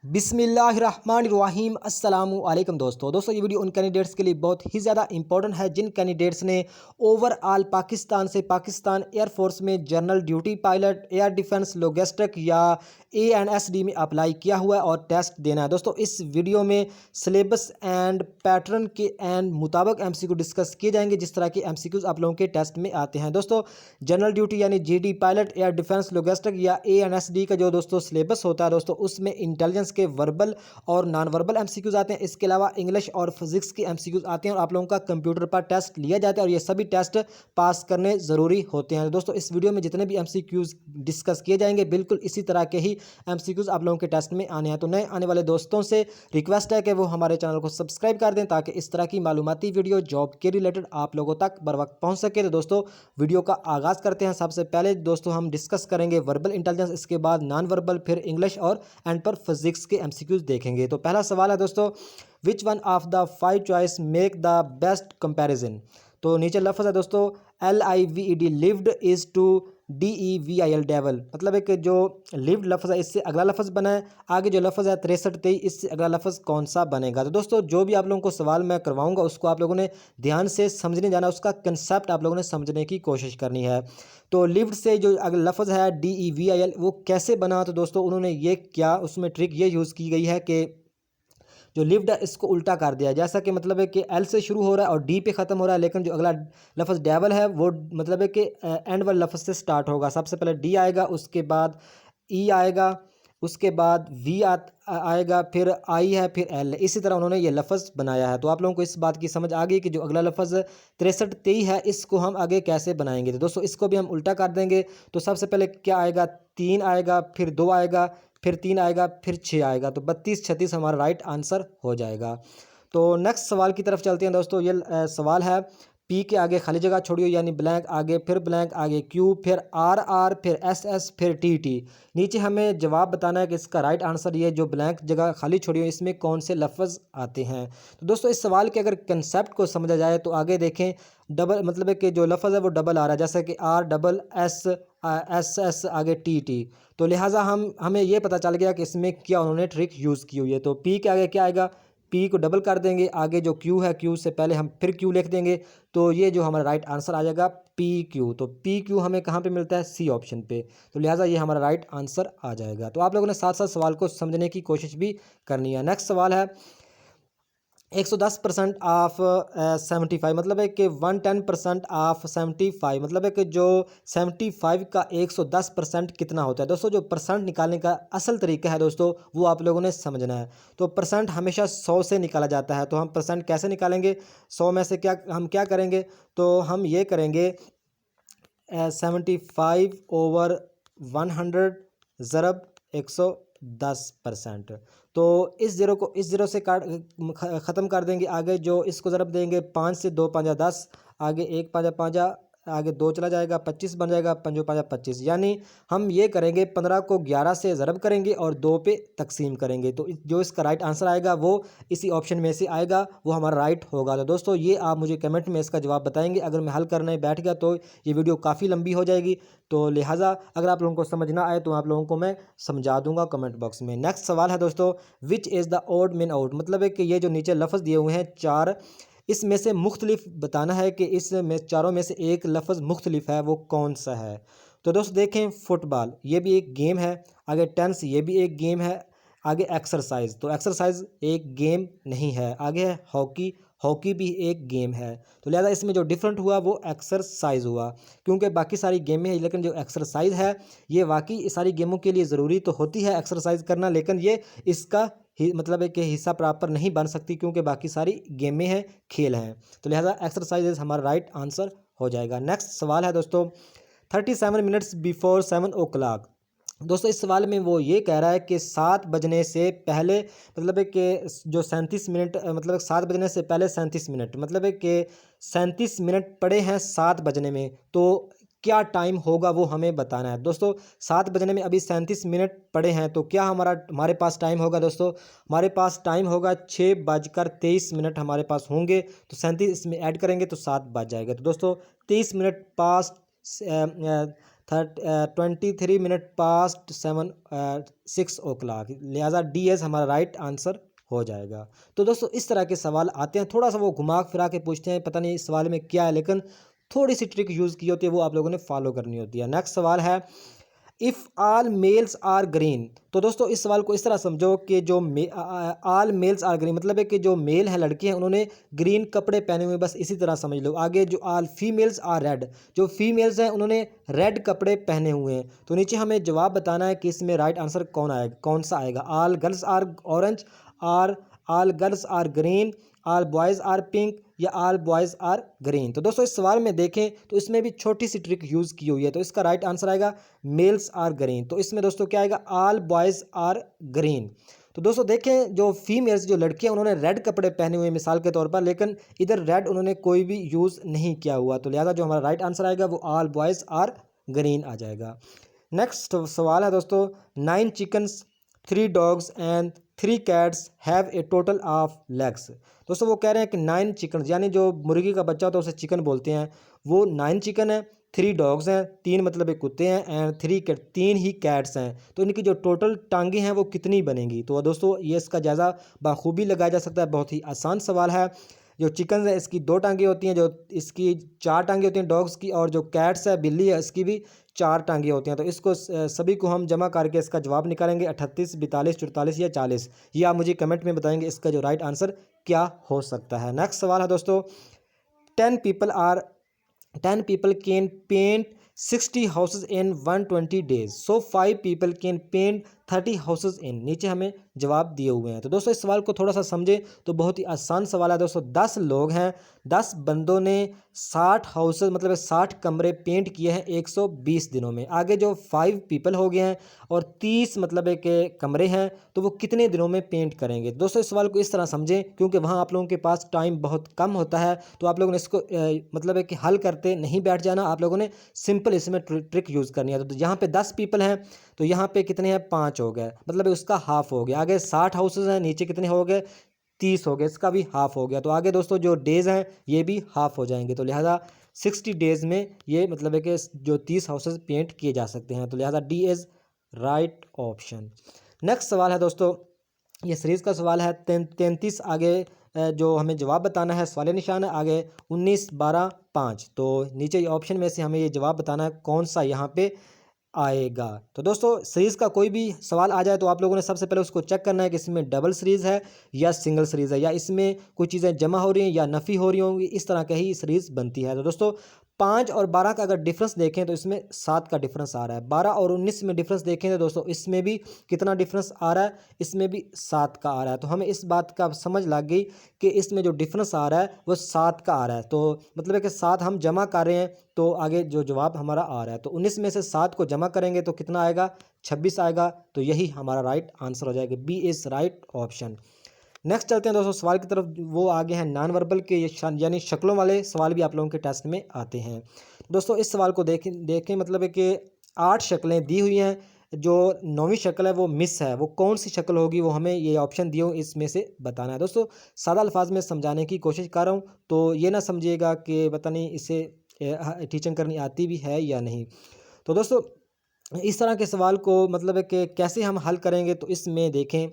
बिस्मिल्लाहिर्रहमानिर्रहीम अस्सलामुअलैकुम दोस्तों ये वीडियो उन कैंडिडेट्स के लिए बहुत ही ज़्यादा इंपॉर्टेंट है जिन कैंडिडेट्स ने ओवरऑल पाकिस्तान एयरफोर्स में general duty pilot air defence logistic या ANSD में अप्लाई किया हुआ है और टेस्ट देना है। दोस्तों इस वीडियो में सिलेबस एंड पैटर्न के एंड मुताबिक MCQ डिस्कस किए जाएंगे जिस तरह के MCQs आप लोगों के टेस्ट में आते हैं। दोस्तों जनरल ड्यूटी यानी GD pilot air defence logistic या ANSD का जो दोस्तों सिलेबस होता है दोस्तों उसमें इंटेलिजेंस के वर्बल और नॉन वर्बल MCQs आते हैं। इसके अलावा इंग्लिश और फिजिक्स के MCQs आते हैं और आप लोगों का कंप्यूटर पर टेस्ट लिया जाता है और ये सभी टेस्ट पास करने ज़रूरी होते हैं। दोस्तों इस वीडियो में जितने भी MCQs डिस्कस किए जाएंगे बिल्कुल इसी तरह के ही MCQs आप लोगों के टेस्ट में आने हैं। तो नए आने वाले दोस्तों से रिक्वेस्ट है कि वो हमारे चैनल को सब्सक्राइब कर दें ताकि इस तरह की मालूमाती वीडियो जॉब के रिलेटेड आप लोगों तक बर वक्त पहुँच सके। तो दोस्तों वीडियो का आगाज़ करते हैं। सबसे पहले दोस्तों हम डिस्कस करेंगे वर्बल इंटेलिजेंस, इसके बाद नॉन वर्बल, फिर इंग्लिश और एंड पर फिजिक्स के MCQs देखेंगे। तो पहला सवाल है दोस्तों, which one of the 5 choice make the best comparison. तो नीचे लफ्ज़ है दोस्तों LIVED lived is to DEVIL devil, मतलब है कि जो लिव्ड लफ्ज़ है इससे अगला लफ्ज़ बना है। आगे जो लफ्ज़ है 6323 इससे अगला लफ्ज़ कौन सा बनेगा। तो दोस्तों जो भी आप लोगों को सवाल मैं करवाऊंगा उसको आप लोगों ने ध्यान से समझने जाना, उसका कंसेप्ट आप लोगों ने समझने की कोशिश करनी है। तो लिव्ड से जो अगला लफ्ज़ है DEVIL वो कैसे बना, तो दोस्तों उन्होंने ये क्या उसमें ट्रिक ये यूज़ की गई है कि जो लिव्ड है इसको उल्टा कर दिया, जैसा कि मतलब है कि L से शुरू हो रहा है और D पे ख़त्म हो रहा है, लेकिन जो अगला लफ्ज़ डेवल है वो मतलब है कि एंड वाले लफ्ज़ से स्टार्ट होगा। सबसे पहले D आएगा, उसके बाद E आएगा, उसके बाद V आएगा, फिर I है, फिर L है। इसी तरह उन्होंने ये लफ्ज़ बनाया है। तो आप लोगों को इस बात की समझ आ गई कि जो अगला लफ्ज़ 6323 है इसको हम आगे कैसे बनाएंगे। तो दोस्तों इसको भी हम उल्टा कर देंगे। तो सबसे पहले क्या आएगा, 3 आएगा, फिर 2 आएगा, फिर 3 आएगा, फिर 6 आएगा। तो 32 36 हमारा राइट आंसर हो जाएगा। तो नेक्स्ट सवाल की तरफ चलते हैं दोस्तों। ये सवाल है P के आगे खाली जगह छोड़िए यानी ब्लैंक, आगे फिर ब्लैंक, आगे Q, फिर RR, फिर SS, फिर TT। नीचे हमें जवाब बताना है कि इसका राइट आंसर ये जो ब्लैंक जगह खाली छोड़ी हुई इसमें कौन से लफ्ज़ आते हैं। तो दोस्तों इस सवाल के अगर कंसेप्ट को समझा जाए तो आगे देखें, डबल मतलब है कि जो लफ्ज़ है वो डबल आ रहा है, जैसे कि RSS आगे TT। तो लिहाजा हमें ये पता चल गया कि इसमें क्या उन्होंने ट्रिक यूज़ की हुई है। तो P के आगे क्या आएगा, P को डबल कर देंगे, आगे जो Q है Q से पहले हम फिर Q लिख देंगे। तो ये जो हमारा राइट आंसर आ जाएगा PQ। तो PQ हमें कहाँ पे मिलता है, C ऑप्शन पे। तो लिहाजा ये हमारा राइट आंसर आ जाएगा। तो आप लोगों ने साथ साथ सवाल को समझने की कोशिश भी करनी है। नेक्स्ट सवाल है 110% ऑफ 75, मतलब है कि 110% ऑफ 75, मतलब है कि जो 75 का 110% कितना होता है। दोस्तों जो परसेंट निकालने का असल तरीका है दोस्तों वो आप लोगों ने समझना है। तो परसेंट हमेशा 100 से निकाला जाता है। तो हम परसेंट कैसे निकालेंगे, 100 में से क्या करेंगे, तो हम ये करेंगे 75/100 ज़रब 110%। तो इस ज़ीरो से ख़त्म कर देंगे। आगे जो इसको ज़रब देंगे 5 से, 2 5 10, आगे 1 5 5, आगे 2 चला जाएगा, 25 बन जाएगा, 5 5 25। यानी हम ये करेंगे 15 को 11 से ज़रब करेंगे और 2 पे तकसीम करेंगे। तो जो इसका राइट आंसर आएगा वो इसी ऑप्शन में से आएगा, वो हमारा राइट होगा। तो दोस्तों ये आप मुझे कमेंट में इसका जवाब बताएंगे। अगर मैं हल करने बैठ गया तो ये वीडियो काफ़ी लंबी हो जाएगी। तो लिहाजा अगर आप लोगों को समझ ना आए तो आप लोगों को मैं समझा दूंगा कमेंट बॉक्स में। नेक्स्ट सवाल है दोस्तों, विच इज़ द ओड मिन आउट, मतलब है कि ये जो नीचे लफ्ज़ दिए हुए हैं 4, इसमें से मुख्तलिफ बताना है कि इसमें चारों में से एक लफ्ज़ मुख्तलिफ है वो कौन सा है। तो दोस्तों देखें, फुटबॉल ये भी एक गेम है, आगे टेंस ये भी एक गेम है, आगे एक्सरसाइज, तो एक्सरसाइज एक गेम नहीं है, आगे है हॉकी, हॉकी भी एक गेम है। तो लिहाजा इसमें जो डिफरेंट हुआ वो एक्सरसाइज हुआ, क्योंकि बाकी सारी गेमें हैं लेकिन जो एक्सरसाइज है ये वाकई सारी गेमों के लिए ज़रूरी तो होती है एक्सरसाइज करना, लेकिन ये इसका मतलब है कि हिस्सा प्रॉपर नहीं बन सकती क्योंकि बाकी सारी गेमें हैं, खेल हैं। तो लिहाजा एक्सरसाइज हमारा राइट आंसर हो जाएगा। नेक्स्ट सवाल है दोस्तों, 37 मिनट्स बिफोर 7 o'clock। दोस्तों इस सवाल में वो ये कह रहा है कि 7 बजने से पहले, मतलब है कि जो 37 मिनट, मतलब 7 बजने से पहले 37 मिनट, मतलब है कि 37 मिनट पड़े हैं 7 बजने में, तो क्या टाइम होगा वो हमें बताना है। दोस्तों 7 बजने में अभी 37 मिनट पड़े हैं, तो क्या हमारे पास टाइम होगा। दोस्तों हमारे पास टाइम होगा 6:23 हमारे पास होंगे। तो 37 इसमें ऐड करेंगे तो 7 बज जाएगा। तो दोस्तों 23 मिनट पास 23 मिनट पास्ट 6 o'clock, लिहाजा डी एस हमारा राइट आंसर हो जाएगा। तो दोस्तों इस तरह के सवाल आते हैं, थोड़ा सा वो घुमा फिरा के पूछते हैं, पता नहीं इस सवाल में क्या है, लेकिन थोड़ी सी ट्रिक यूज़ की होती है, वो आप लोगों ने फॉलो करनी होती है। नेक्स्ट सवाल है if all males are green. तो दोस्तों इस सवाल को इस तरह समझो कि जो ऑल मेल्स आर ग्रीन मतलब है कि जो मेल हैं, लड़के हैं, उन्होंने ग्रीन कपड़े पहने हुए, बस इसी तरह समझ लो। आगे जो ऑल फीमेल्स आर रेड, जो फीमेल्स हैं उन्होंने रेड कपड़े पहने हुए हैं। तो नीचे हमें जवाब बताना है कि इसमें राइट आंसर कौन सा आएगा। All girls are orange, or all girls are green, all boys are pink, या ऑल बॉयज़ आर ग्रीन। तो दोस्तों इस सवाल में देखें तो इसमें भी छोटी सी ट्रिक यूज़ की हुई है, तो इसका राइट आंसर आएगा मेल्स आर ग्रीन। तो इसमें दोस्तों क्या आएगा, ऑल बॉयज़ आर ग्रीन। तो दोस्तों देखें जो फीमेल्स जो लड़कियां उन्होंने रेड कपड़े पहने हुए मिसाल के तौर पर, लेकिन इधर रेड उन्होंने कोई भी यूज़ नहीं किया हुआ, तो लिहाजा जो हमारा राइट आंसर आएगा वो ऑल बॉयज़ आर ग्रीन आ जाएगा। नेक्स्ट सवाल है दोस्तों 9 chickens 3 dogs and 3 cats have a total of legs. दोस्तों वो कह रहे हैं कि 9 चिकन, यानी जो मुर्गी का बच्चा होता है उसे चिकन बोलते हैं, वो 9 चिकन है, 3 डॉग्स हैं, 3 मतलब एक कुत्ते हैं, एंड 3 कैट, 3 ही कैट्स हैं। तो इनकी जो टोटल टांगे हैं वो कितनी बनेंगी। तो दोस्तों ये इसका जायज़ा बाखूबी लगाया जा सकता है, बहुत ही आसान सवाल है। जो चिकन है इसकी 2 टांगे होती हैं, जो इसकी 4 टांगे होती हैं डॉग्स की, और जो कैट्स है बिल्ली है इसकी भी 4 टांगे होती हैं। तो इसको सभी को हम जमा करके इसका जवाब निकालेंगे 38, 42, 44 या 40। ये आप मुझे कमेंट में बताएंगे इसका जो राइट आंसर क्या हो सकता है। नेक्स्ट सवाल है दोस्तों 10 people can paint 60 houses in 120 days, so 5 people can paint 30 houses in। नीचे हमें जवाब दिए हुए हैं। तो दोस्तों इस सवाल को थोड़ा सा समझे तो बहुत ही आसान सवाल है दोस्तों। 10 लोग हैं, 10 बंदों ने 60 हाउसेज मतलब 60 कमरे पेंट किए हैं 120 दिनों में। आगे जो 5 पीपल हो गए हैं और 30 मतलब एक कमरे हैं, तो वो कितने दिनों में पेंट करेंगे। दोस्तों इस सवाल को इस तरह समझें, क्योंकि वहाँ आप लोगों के पास टाइम बहुत कम होता है, तो आप लोगों ने इसको मतलब है कि हल करते नहीं बैठ जाना, आप लोगों ने सिंपल इसमें ट्रिक यूज़ करनी है। तो यहाँ पे 10 पीपल हैं, तो यहाँ पे कितने हैं, 5 हो गए, मतलब उसका हाफ हो गया। आगे 60 हाउसेज हैं, नीचे कितने हो गए, 30 हो गए, इसका भी हाफ हो गया। तो आगे दोस्तों जो डेज़ हैं ये भी हाफ हो जाएंगे। तो लिहाजा 60 डेज़ में ये मतलब है कि जो 30 हाउसेज पेंट किए जा सकते हैं। तो लिहाजा D is right option. Next सवाल है दोस्तों, ये सीरीज़ का सवाल है 33। आगे जो हमें जवाब बताना है, सवाल निशान है आगे 19, 12, 5। तो नीचे ऑप्शन में से हमें ये जवाब बताना है कौन सा यहाँ पे आएगा। तो दोस्तों सीरीज़ का कोई भी सवाल आ जाए तो आप लोगों ने सबसे पहले उसको चेक करना है कि इसमें डबल सीरीज़ है या सिंगल सीरीज़ है, या इसमें कुछ चीज़ें जमा हो रही हैं या नफ़ी हो रही होंगी, इस तरह का ही सीरीज़ बनती है। तो दोस्तों 5 और 12 का अगर डिफरेंस देखें तो इसमें 7 का डिफरेंस आ रहा है। 12 और 19 में डिफरेंस देखें तो दोस्तों इसमें भी कितना डिफरेंस आ रहा है, इसमें भी 7 का आ रहा है। तो हमें इस बात का समझ लग गई कि इसमें जो डिफरेंस आ रहा है वो 7 का आ रहा है। तो मतलब है कि 7 हम जमा कर रहे हैं, तो आगे जो जवाब हमारा आ रहा है, तो 19 में से 7 को जमा करेंगे तो कितना आएगा, 26 आएगा। तो यही हमारा राइट आंसर हो जाएगा, B is right option. Next चलते हैं दोस्तों सवाल की तरफ। वो आगे हैं नॉन वर्बल के, यानी शक्लों वाले सवाल भी आप लोगों के टेस्ट में आते हैं। दोस्तों इस सवाल को देखें मतलब है कि 8 शक्लें दी हुई हैं, जो 9वीं शक्ल है वो मिस है, वो कौन सी शक्ल होगी वो हमें ये ऑप्शन दिए हो इसमें से बताना है। दोस्तों सादा अल्फाज में समझाने की कोशिश कर रहा हूँ, तो ये ना समझिएगा कि पता नहीं इसे टीचिंग करनी आती भी है या नहीं। तो दोस्तों इस तरह के सवाल को मतलब है कि कैसे हम हल करेंगे, तो इसमें देखें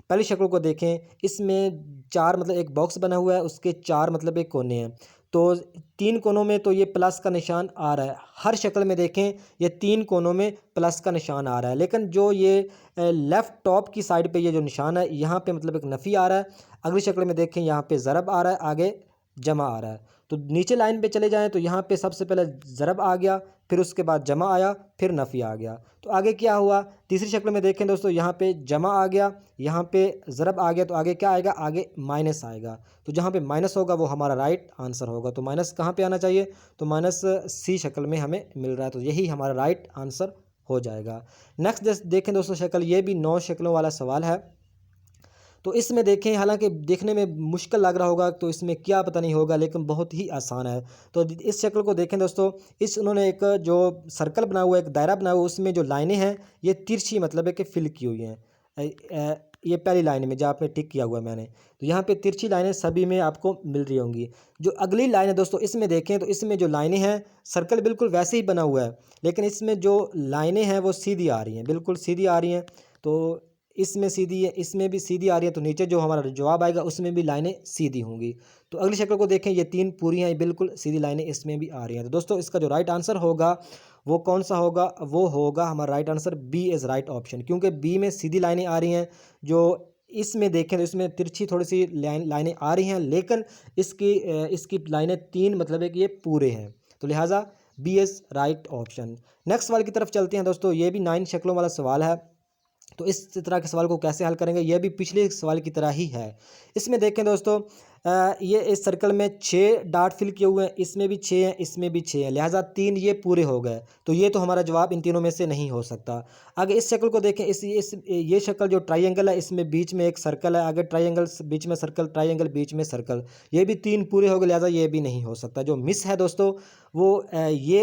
पहली शक्ल को देखें, इसमें 4 मतलब एक बॉक्स बना हुआ है, उसके 4 मतलब एक कोने हैं, तो 3 कोनों में तो ये प्लस का निशान आ रहा है। हर शक्ल में देखें ये 3 कोनों में प्लस का निशान आ रहा है, लेकिन जो ये लेफ़्ट टॉप की साइड पे ये जो निशान है यहाँ पे मतलब एक नफ़ी आ रहा है। अगली शक्ल में देखें यहाँ पे ज़रब आ रहा है, आगे जमा आ रहा है। तो नीचे लाइन पे चले जाएं तो यहाँ पे सबसे पहले ज़रब आ गया, फिर उसके बाद जमा आया, फिर नफ़ी आ गया। तो आगे क्या हुआ, तीसरी शक्ल में देखें दोस्तों, यहाँ पे जमा आ गया, यहाँ पे ज़रब आ गया, तो आगे क्या आएगा, आगे माइनस आएगा। तो जहाँ पे माइनस होगा वो हमारा राइट आंसर होगा। तो माइनस कहाँ पे आना चाहिए, तो माइनस सी शक्ल में हमें मिल रहा है, तो यही हमारा राइट आंसर हो जाएगा। नेक्स्ट देखें दोस्तों शक्ल, ये भी 9 शक्लों वाला सवाल है। तो इसमें देखें, हालांकि देखने में मुश्किल लग रहा होगा, तो इसमें क्या पता नहीं होगा, लेकिन बहुत ही आसान है। तो इस शक्ल को देखें दोस्तों, उन्होंने एक जो सर्कल बना हुआ है, एक दायरा बना हुआ है, उसमें जो लाइनें हैं ये तिरछी मतलब है कि फिल की हुई हैं। ये पहली लाइन में जहाँ पे टिक किया हुआ है मैंने, तो यहाँ पे तिरछी लाइनें सभी में आपको मिल रही होंगी। जो अगली लाइन है दोस्तों, इसमें देखें तो इसमें जो लाइनें हैं, सर्कल बिल्कुल वैसे ही बना हुआ है, लेकिन इसमें जो लाइनें हैं वो सीधी आ रही हैं, बिल्कुल सीधी आ रही हैं। तो इसमें सीधी है, इसमें भी सीधी आ रही है, तो नीचे जो हमारा जवाब आएगा उसमें भी लाइनें सीधी होंगी। तो अगली शक्ल को देखें, ये 3 पूरी हैं, बिल्कुल सीधी लाइनें इसमें भी आ रही हैं। तो दोस्तों इसका जो राइट आंसर होगा वो कौन सा होगा? वो होगा हमारा right answer B is right option, क्योंकि बी में सीधी लाइनें आ रही हैं। जो इसमें देखें तो इसमें तिरछी थोड़ी सी लाइनें आ रही हैं, लेकिन इसकी लाइनें 3 मतलब है कि ये पूरे हैं, तो लिहाजा B is right option. Next सवाल की तरफ चलते हैं दोस्तों। ये भी 9 शक्लों वाला सवाल है। तो इस तरह के सवाल को कैसे हल करेंगे, यह भी पिछले सवाल की तरह ही है। इसमें देखें दोस्तों, ये इस सर्कल में 6 डॉट फिल किए हुए हैं, इसमें भी 6 हैं, इसमें भी 6 हैं, लिहाजा 3 ये पूरे हो गए। तो ये तो हमारा जवाब इन तीनों में से नहीं हो सकता। आगे इस शक्ल को देखें, ये शक्ल जो ट्राइंगल है, इसमें बीच में एक सर्कल है, आगे ट्राइंगल बीच में सर्कल, ट्राइंगल बीच में सर्कल, ये भी 3 पूरे हो गए, लिहाजा ये भी नहीं हो सकता। जो मिस है दोस्तों वो ये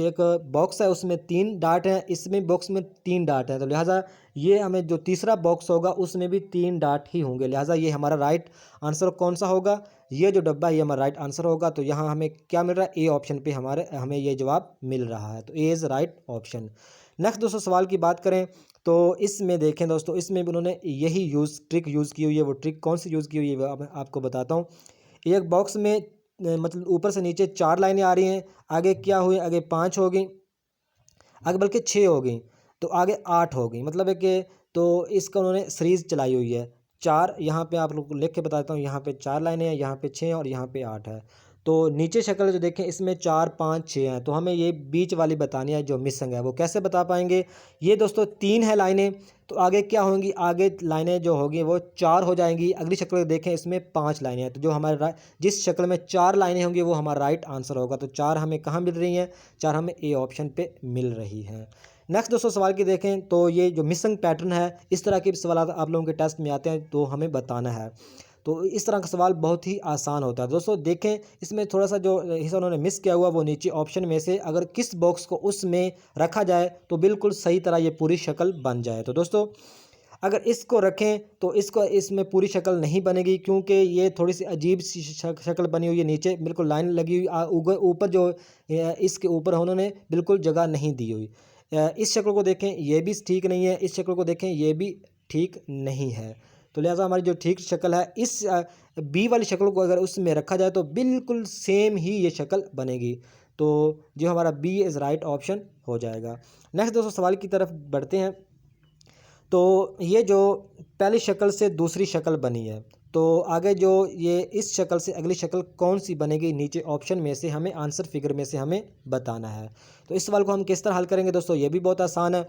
एक बॉक्स है, उसमें 3 डॉट हैं, इसमें बॉक्स में 3 डॉट हैं, तो लिहाजा ये हमें जो तीसरा बॉक्स होगा उसमें भी 3 डॉट ही होंगे, लिहाजा ये हमारा राइट आंसर कौन सा होगा? ये जो डब्बा है ये हमारा राइट आंसर होगा। तो यहाँ हमें क्या मिल रहा है? ए ऑप्शन पे हमें ये जवाब मिल रहा है, तो A is right option. Next दोस्तों सवाल की बात करें तो इसमें देखें दोस्तों, इसमें भी उन्होंने यही ट्रिक यूज़ की हुई है। वो ट्रिक कौन सी यूज़ की हुई है वो मैं आपको बताता हूँ। एक बॉक्स में मतलब ऊपर से नीचे 4 लाइनें आ रही हैं, आगे क्या हुई, आगे 5 हो गई, आगे बल्कि 6 हो गई, तो आगे 8 हो गई, मतलब है कि तो इसका उन्होंने सीरीज़ चलाई हुई है। 4 यहाँ पे आप लोग को लिख के बताता हूँ, यहाँ पे 4 लाइनें हैं, यहाँ पे 6 हैं और यहाँ पे 8 है। तो नीचे शक्ल जो देखें इसमें 4 5 6 हैं, तो हमें ये बीच वाली बतानी है जो मिसिंग है। वो कैसे बता पाएंगे? ये दोस्तों 3 है लाइनें, तो आगे क्या होंगी? आगे लाइनें जो होगी वो 4 हो जाएंगी। अगली शक्ल देखें इसमें 5 लाइनें हैं, तो जो हमारे जिस शक्ल में 4 लाइनें होंगी वो हमारा राइट आंसर होगा। तो 4 हमें कहाँ मिल रही हैं? 4 हमें ए ऑप्शन पे मिल रही हैं। नेक्स्ट दोस्तों सवाल की देखें तो ये जो मिसिंग पैटर्न है, इस तरह के सवाल आप लोगों के टेस्ट में आते हैं तो हमें बताना है। तो इस तरह का सवाल बहुत ही आसान होता है दोस्तों। देखें इसमें थोड़ा सा जो हिस्सा उन्होंने मिस किया हुआ वो नीचे ऑप्शन में से अगर किस बॉक्स को उसमें रखा जाए तो बिल्कुल सही तरह ये पूरी शक्ल बन जाए। तो दोस्तों अगर इसको रखें तो इसमें पूरी शक्ल नहीं बनेगी, क्योंकि ये थोड़ी सी अजीब सी शक्ल बनी हुई है। नीचे बिल्कुल लाइन लगी हुई, ऊपर जो इसके ऊपर उन्होंने बिल्कुल जगह नहीं दी हुई। इस शक्ल को देखें ये भी ठीक नहीं है, इस शक्ल को देखें ये भी ठीक नहीं है। तो लिहाजा हमारी जो ठीक शक्ल है, इस बी वाली शक्ल को अगर उसमें रखा जाए तो बिल्कुल सेम ही ये शक्ल बनेगी। तो जो हमारा बी इज़ राइट ऑप्शन हो जाएगा। नेक्स्ट दोस्तों सवाल की तरफ बढ़ते हैं। तो ये जो पहली शक्ल से दूसरी शक्ल बनी है, तो आगे जो ये इस शक्ल से अगली शक्ल कौन सी बनेगी, नीचे ऑप्शन में से हमें आंसर फिगर में से हमें बताना है। तो इस सवाल को हम किस तरह हल करेंगे दोस्तों? ये भी बहुत आसान है।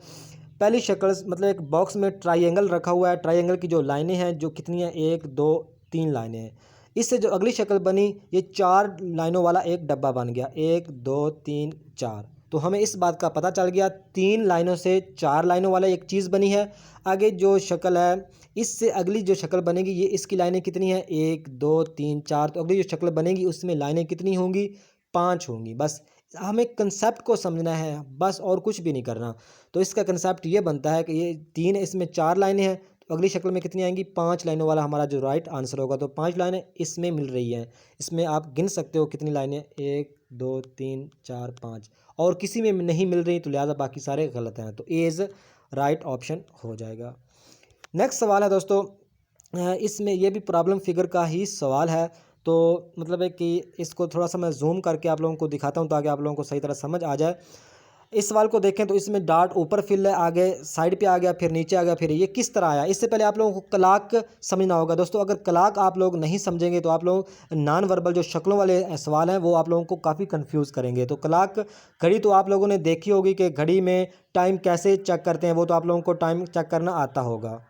पहली शक्ल मतलब एक बॉक्स में ट्राइंगल रखा हुआ है, ट्राइंगल की जो लाइनें हैं जो कितनी हैं, 1 2 3 लाइनें हैं। इससे जो अगली शक्ल बनी ये 4 लाइनों वाला एक डब्बा बन गया, 1 2 3 4। तो हमें इस बात का पता चल गया 3 लाइनों से 4 लाइनों वाला एक चीज़ बनी है। आगे जो शक्ल है इससे अगली जो शक्ल बनेगी ये इसकी लाइनें कितनी हैं, 1 2 3 4। तो अगली जो शक्ल बनेगी उसमें लाइनें कितनी होंगी? 5 होंगी। बस हमें कंसेप्ट को समझना है, बस और कुछ भी नहीं करना। तो इसका कंसेप्ट ये बनता है कि ये 3 इसमें 4 लाइनें हैं, तो अगली शक्ल में कितनी आएंगी? 5 लाइनों वाला हमारा जो राइट आंसर होगा। तो 5 लाइनें इसमें मिल रही हैं, इसमें आप गिन सकते हो कितनी लाइनें, 1 2 3 4 5, और किसी में नहीं मिल रही, तो लिहाजा बाकी सारे गलत हैं। तो ए इज़ राइट ऑप्शन हो जाएगा। नेक्स्ट सवाल है दोस्तों, इसमें ये भी प्रॉब्लम फिगर का ही सवाल है। तो मतलब है कि इसको थोड़ा सा मैं जूम करके आप लोगों को दिखाता हूँ ताकि आप लोगों को सही तरह समझ आ जाए। इस सवाल को देखें तो इसमें डॉट ऊपर फिल है, आगे साइड पे आ गया, फिर नीचे आ गया, फिर ये किस तरह आया? इससे पहले आप लोगों को क्लॉक समझना होगा दोस्तों। अगर क्लॉक आप लोग नहीं समझेंगे तो आप लोग नॉन वर्बल जो शक्लों वाले सवाल हैं वो आप लोगों को काफ़ी कंफ्यूज करेंगे। तो क्लॉक घड़ी तो आप लोगों ने देखी होगी कि घड़ी में टाइम कैसे चेक करते हैं, वो तो आप लोगों को टाइम चेक करना आता होगा।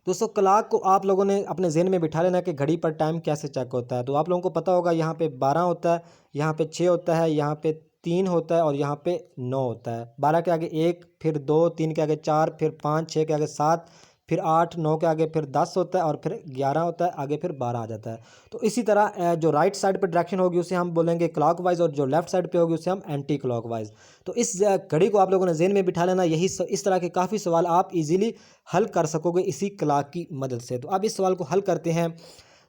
दोस्तों क्लॉक को आप लोगों ने अपने जहन में बिठा लेना कि घड़ी पर टाइम कैसे चेक होता है। तो आप लोगों को पता होगा यहाँ पे 12 होता है, यहाँ पे 6 होता है, यहाँ पे 3 होता है और यहाँ पे 9 होता है। 12 के आगे 1, फिर 2, 3 के आगे 4, फिर 5, 6 के आगे 7, फिर 8 9 के आगे फिर 10 होता है और फिर 11 होता है, आगे फिर 12 आ जाता है। तो इसी तरह जो राइट साइड पे डायरेक्शन होगी उसे हम बोलेंगे क्लॉकवाइज और जो लेफ्ट साइड पे होगी उसे हम एंटी क्लॉकवाइज। तो इस घड़ी को आप लोगों ने ज़हन में बिठा लेना, यही इस तरह के काफ़ी सवाल आप इजीली हल कर सकोगे इसी क्लॉक की मदद से। तो अब इस सवाल को हल करते हैं।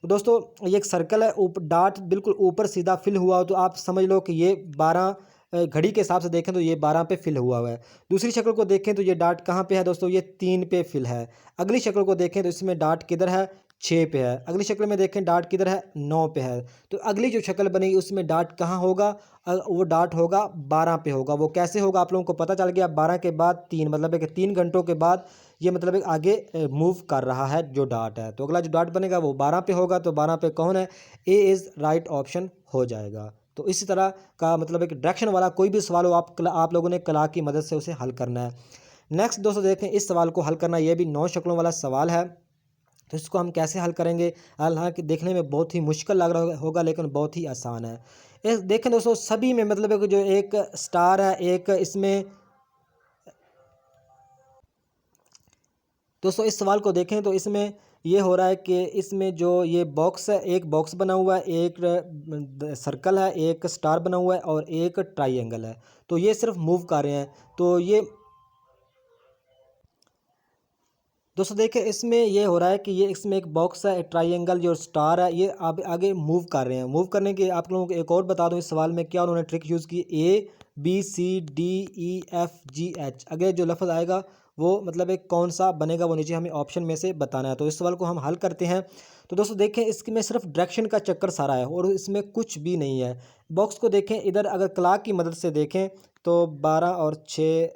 तो दोस्तों ये एक सर्कल है, ऊपर डार्ट बिल्कुल ऊपर सीधा फिल हुआ हो, तो आप समझ लो कि ये 12 घड़ी के हिसाब से देखें तो ये 12 पे फिल हुआ हुआ है। दूसरी शक्ल को देखें तो ये डार्ट कहाँ पे है दोस्तों, ये 3 पे फिल है। अगली शक्ल को देखें तो इसमें डार्ट किधर है, 6 पे है। अगली शक्ल में देखें डार्ट किधर है, 9 पे है। तो अगली जो शक्ल बनेगी उसमें डार्ट कहाँ होगा, वो डार्ट होगा 12 पे होगा। वो कैसे होगा आप लोगों को पता चल गया, 12 के बाद 3 मतलब है कि 3 घंटों के बाद ये मतलब एक आगे मूव कर रहा है जो डार्ट है। तो अगला जो डार्ट बनेगा वो 12 पे होगा। तो 12 पे कौन है, ए इज़ राइट ऑप्शन हो जाएगा। तो इसी तरह का मतलब एक डायरेक्शन वाला कोई भी सवाल हो आप लोगों ने कला की मदद से उसे हल करना है। नेक्स्ट दोस्तों देखें, इस सवाल को हल करना, ये भी 9 शक्लों वाला सवाल है। तो इसको हम कैसे हल करेंगे, हालांकि देखने में बहुत ही मुश्किल लग रहा होगा लेकिन बहुत ही आसान है। देखें दोस्तों, सभी में मतलब है कि जो एक स्टार है, एक इसमें दोस्तों इस सवाल को देखें तो इसमें ये हो रहा है कि इसमें जो ये बॉक्स है, एक बॉक्स बना हुआ है, एक सर्कल है, एक स्टार बना हुआ है और एक ट्राइंगल है। तो ये सिर्फ मूव कर रहे हैं। तो ये दोस्तों देखिए इसमें ये हो रहा है कि ये इसमें एक बॉक्स है, एक ट्राइंगल जो स्टार है, ये अब आगे मूव कर रहे हैं। मूव करने के आप लोगों को एक और बता दूं, इस सवाल में क्या उन्होंने ट्रिक यूज़ की, ABCDEFGH आगे जो लफ्ज़ आएगा वो मतलब एक कौन सा बनेगा वो नीचे हमें ऑप्शन में से बताना है। तो इस सवाल को हम हल करते हैं। तो दोस्तों देखें इसमें सिर्फ डायरेक्शन का चक्कर सारा है और इसमें कुछ भी नहीं है। बॉक्स को देखें, इधर अगर क्लॉक की मदद से देखें तो 12 और 6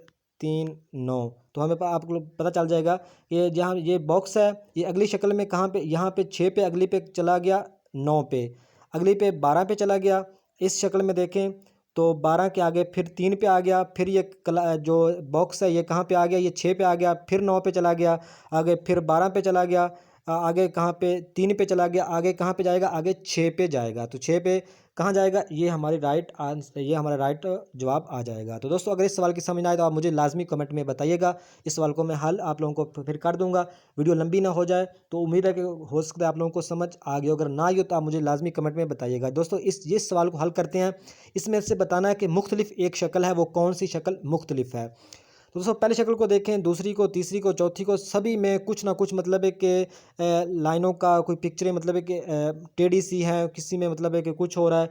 3 9, तो हमें आप लोग पता चल जाएगा कि जहाँ ये बॉक्स है ये अगली शक्ल में कहाँ पे, यहाँ पे 6 पे, अगली पे चला गया 9 पे, अगली पे 12 पे चला गया। इस शक्ल में देखें तो 12 के आगे फिर 3 पे आ गया, फिर ये जो बॉक्स है ये कहाँ पे आ गया, ये 6 पे आ गया, फिर 9 पे चला गया, आगे फिर 12 पे चला गया, आगे कहाँ पे 3 पे चला गया, आगे कहाँ पे जाएगा, आगे 6 पे जाएगा। तो 6 पे कहाँ जाएगा, ये हमारी राइट आंसर, ये हमारा राइट जवाब आ जाएगा। तो दोस्तों अगर इस सवाल की समझ ना आए तो आप मुझे लाजमी कमेंट में बताइएगा, इस सवाल को मैं हल आप लोगों को फिर कर दूंगा। वीडियो लंबी ना हो जाए, तो उम्मीद है कि हो सकता है आप लोगों को समझ आ गई हो। अगर ना आई हो तो आप मुझे लाजमी कमेंट में बताइएगा। दोस्तों इस सवाल को हल करते हैं। इसमें से बताना है कि मुख्तलिफ एक शक्ल है, वो कौन सी शक्ल मुख्तलिफ है। तो दोस्तों पहली शक्ल को देखें, दूसरी को, तीसरी को, चौथी को, सभी में कुछ ना कुछ मतलब है कि लाइनों का कोई पिक्चरें मतलब है कि टेढ़ी सी है, किसी में मतलब है कि कुछ हो रहा है,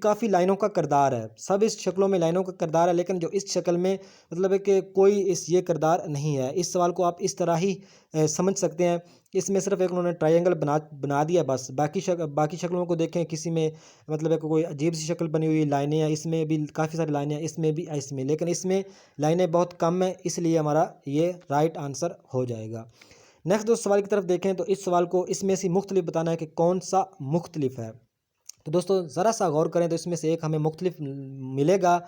काफ़ी लाइनों का किरदार है। सब इस शक्लों में लाइनों का किरदार है, लेकिन जो इस शक्ल में मतलब है कि कोई ये किरदार नहीं है। इस सवाल को आप इस तरह ही समझ सकते हैं। इसमें सिर्फ एक उन्होंने ट्रायंगल बना दिया बस, बाकी शक्लों को देखें, किसी में मतलब है कि कोई अजीब सी शक्ल बनी हुई लाइनें हैं, इसमें भी काफ़ी सारी लाइनें हैं, इसमें भी, इसमें, लेकिन इसमें लाइनें बहुत कम है, इसलिए हमारा ये राइट आंसर हो जाएगा। नेक्स्ट दोस्त सवाल की तरफ देखें तो इस सवाल को इसमें से मुख्तलिफ बताना है कि कौन सा मुख्तलिफ है। तो दोस्तों ज़रा सा गौर करें तो इसमें से एक हमें मुख्तलिफ मिलेगा।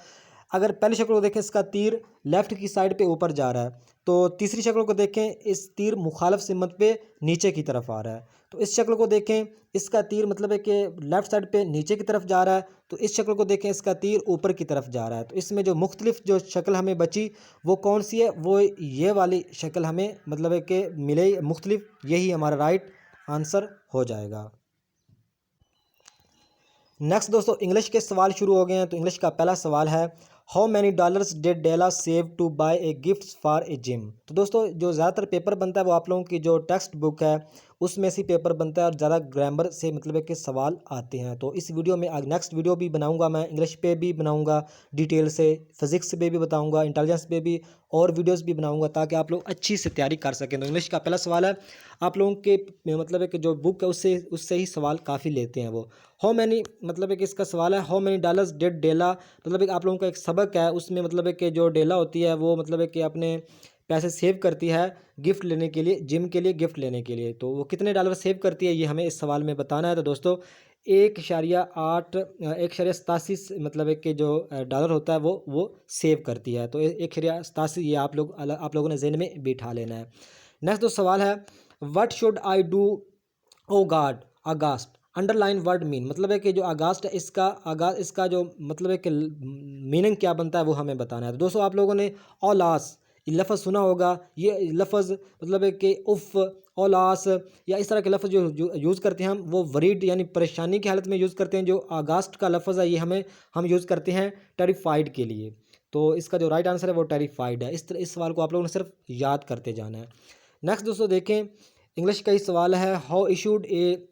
अगर पहली शक्ल को देखें, इसका तीर लेफ़्ट की साइड पे ऊपर जा रहा है। तो तीसरी शक्ल को देखें, इस तीर मुखालिफ सिमत पे नीचे की तरफ आ रहा है। तो इस शक्ल को देखें, इसका तीर मतलब है कि लेफ़्ट साइड पे नीचे की तरफ जा रहा है। तो इस शक्ल को देखें, इसका तीर ऊपर की तरफ जा रहा है। तो इसमें जो मुख्तलिफ जो शक्ल हमें बची वो कौन सी है, वो ये वाली शक्ल हमें मतलब है कि मिले मुख्तलिफ, यही हमारा राइट आंसर हो जाएगा। नेक्स्ट दोस्तों इंग्लिश के सवाल शुरू हो गए हैं। तो इंग्लिश का पहला सवाल है, how many dollars did Della save to buy a gift for a Jim. तो दोस्तों जो ज़्यादातर पेपर बनता है वो आप लोगों की जो टेक्स्ट बुक है उसमें से पेपर बनता है और ज़्यादा ग्रामर से मतलब है कि सवाल आते हैं। तो इस वीडियो में नेक्स्ट वीडियो भी बनाऊंगा, मैं इंग्लिश पे भी बनाऊंगा डिटेल से, फिज़िक्स पे भी बताऊंगा, इंटेलिजेंस पे भी और वीडियोस भी बनाऊंगा ताकि आप लोग अच्छी से तैयारी कर सकें। तो इंग्लिश का पहला सवाल है, आप लोगों के मतलब है कि जो बुक है उससे ही सवाल काफ़ी लेते हैं वो। हाउ मैनी मतलब है कि इसका सवाल है, हाउ मैनी डॉलर्स डिड डेला, मतलब एक आप लोगों का एक सबक है उसमें मतलब है कि जो डेला होती है वो मतलब है कि अपने पैसे सेव करती है गिफ्ट लेने के लिए, जिम के लिए गिफ्ट लेने के लिए। तो वो कितने डॉलर सेव करती है ये हमें इस सवाल में बताना है। तो दोस्तों 1.87 मतलब है कि जो डॉलर होता है वो सेव करती है। तो 1.87 ये आप लोगों ने ज़हन में बिठा लेना है। नेक्स्ट जो सवाल है, what should I do O God aghast, underline word mean, मतलब है कि जो अगास्ट है इसका जो मतलब है कि मीनिंग क्या बनता है वो हमें बताना है। तो दोस्तों आप लोगों ने ऑलास लफ्ज़ सुना होगा, ये लफ्ज़ मतलब है कि उफ़, औलास या इस तरह के लफ्ज़ जो यूज़ करते हैं हम, वो वरीड यानी परेशानी की हालत में यूज़ करते हैं। जो अगास्ट का लफ्ज़ है ये हम यूज़ करते हैं टेरिफाइड के लिए। तो इसका जो राइट आंसर है वो टेरिफाइड है। इस सवाल को आप लोगों ने सिर्फ याद करते जाना है। नेक्स्ट दोस्तों देखें, इंग्लिश का ही सवाल है, how issued a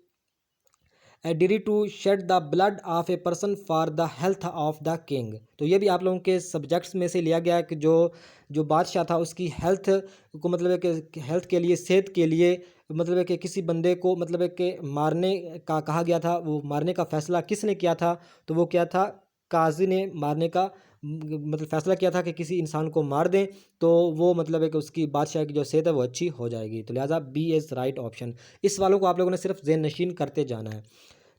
deary to shed the blood of a person for the health of the king. तो ये भी आप लोगों के सब्जेक्ट्स में से लिया गया है कि जो बादशाह था उसकी हेल्थ को मतलब है कि हेल्थ के लिए, सेहत के लिए मतलब है कि किसी बंदे को मतलब है कि मारने का कहा गया था। वो मारने का फैसला किसने किया था? तो वो क्या था, काजी ने मारने का मतलब फैसला किया था कि किसी इंसान को मार दें तो वो मतलब है कि उसकी बादशाह की जो सेहत है वो अच्छी हो जाएगी। तो लिहाजा बी इज़ राइट ऑप्शन। इस सवालों को आप लोगों ने सिर्फ ज़हन नशीन करते जाना है।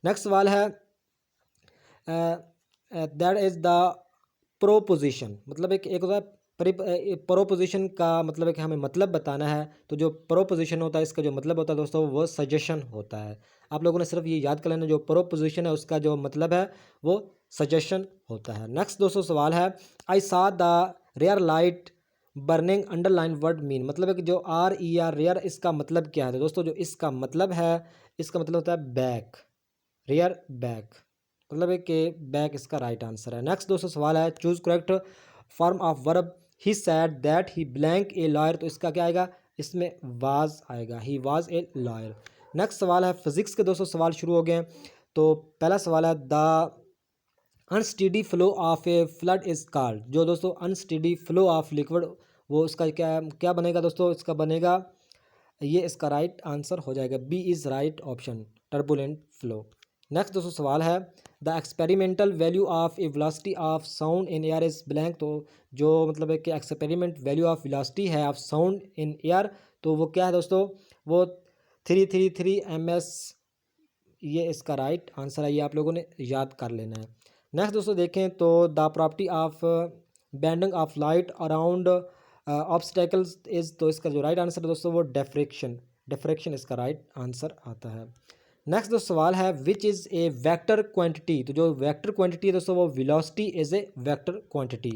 नेक्स्ट सवाल है, दैट इज़ द प्रोपोजिशन। मतलब एक होता है प्रोपोजिशन का मतलब है कि हमें मतलब बताना है। तो जो प्रोपोजिशन होता है इसका जो मतलब होता है दोस्तों वो सजेशन होता है। आप लोगों ने सिर्फ ये याद कर लेना, जो प्रोपोजिशन है उसका जो मतलब है वो सजेशन होता है। नेक्स्ट दोस्तों सवाल है, I saw the rare light burning underline word mean. मतलब है कि जो आर ई आर रेयर, इसका मतलब क्या है? तो दोस्तों जो इसका मतलब है, इसका मतलब होता है बैक, रेयर बैक, मतलब है कि बैक इसका राइट आंसर है। नेक्स्ट दोस्तों सवाल है, choose correct form of verb he sad that he blank a lawyer. तो इसका क्या आएगा? इसमें वाज आएगा, he was a lawyer. Next सवाल है, फिजिक्स के दोस्तों सवाल शुरू हो गए हैं। तो पहला सवाल है, the unsteady flow of a flood is called. जो दोस्तों अनस्टेडी फ्लो ऑफ लिक्विड, वो उसका क्या क्या बनेगा दोस्तों? इसका बनेगा, ये इसका राइट आंसर हो जाएगा, B is right option, turbulent flow. Next दोस्तों सवाल है, the experimental value of a velocity of sound in air is blank. तो जो मतलब है कि एक्सपेरिमेंट वैल्यू ऑफ वेलोसिटी है ऑफ साउंड इन एयर, तो वो क्या है दोस्तों? वो 333 ms। ये इसका राइट आंसर है, ये आप लोगों ने याद कर लेना है। नेक्स्ट दोस्तों देखें तो, the property of bending of light around obstacles is. तो इसका जो राइट आंसर है दोस्तों वो डिफ्रैक्शन, डिफ्रैक्शन इसका राइट आंसर आता है। नेक्स्ट दोस्तों सवाल है, which is a vector quantity. तो जो वेक्टर क्वांटिटी है दोस्तों वो velocity is a vector quantity.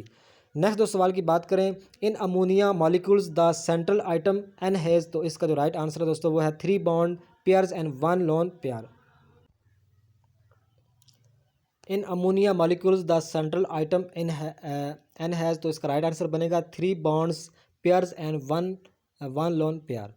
Next दोस्तों सवाल की बात करें, in ammonia molecules the central atom N has. तो इसका जो राइट आंसर है दोस्तों वो है 3 bond pairs and 1 lone pair. In ammonia molecules the central atom N has. तो इसका राइट आंसर बनेगा 3 bonds pairs and one lone pair.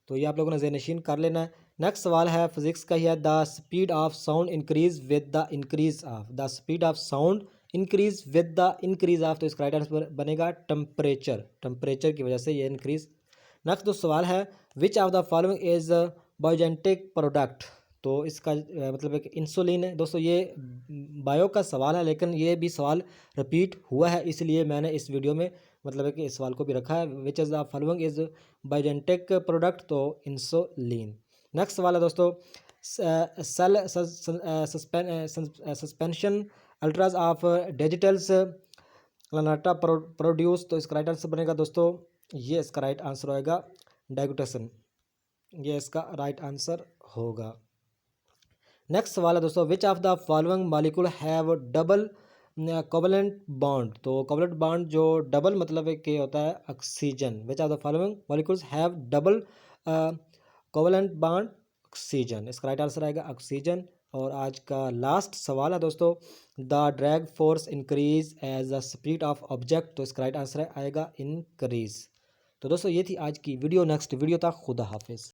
तो ये आप लोगों ने ज़हनशीन कर लेना है। नेक्स्ट सवाल है, फिजिक्स का ही है, the speed of sound increase with the increase of. The speed of sound increase with the increase of. तो इसका राइट आंसर बनेगा टेम्परेचर, टेम्परेचर की वजह से ये इंक्रीज। नेक्स्ट जो सवाल है, which of the following is biogenetic product. तो इसका मतलब है कि इंसुलिन है दोस्तों। ये बायो का सवाल है लेकिन ये भी सवाल रिपीट हुआ है, इसलिए मैंने इस वीडियो में मतलब है कि इस सवाल को भी रखा है। Which is the following is biogenetic product, तो इंसुलिन। नेक्स्ट सवाल है दोस्तों, cell suspension cultures of Digitalis lanata produce. तो इसका राइट आंसर बनेगा दोस्तों, ये इसका राइट आंसर होएगा डाइगोटेसन, ये इसका राइट आंसर होगा। नेक्स्ट सवाल है दोस्तों, which of the following molecule have double covalent bond. तो कोवलेंट बॉन्ड जो डबल मतलब है कि होता है oxygen. Which of the following molecules have double covalent bond? Oxygen, इसका राइट आंसर आएगा ऑक्सीजन। और आज का लास्ट सवाल है दोस्तों, the drag force increase as the speed of object. तो इसका राइट आंसर आएगा इंक्रीज। तो दोस्तों ये थी आज की वीडियो। नेक्स्ट वीडियो तक खुदा हाफिज़।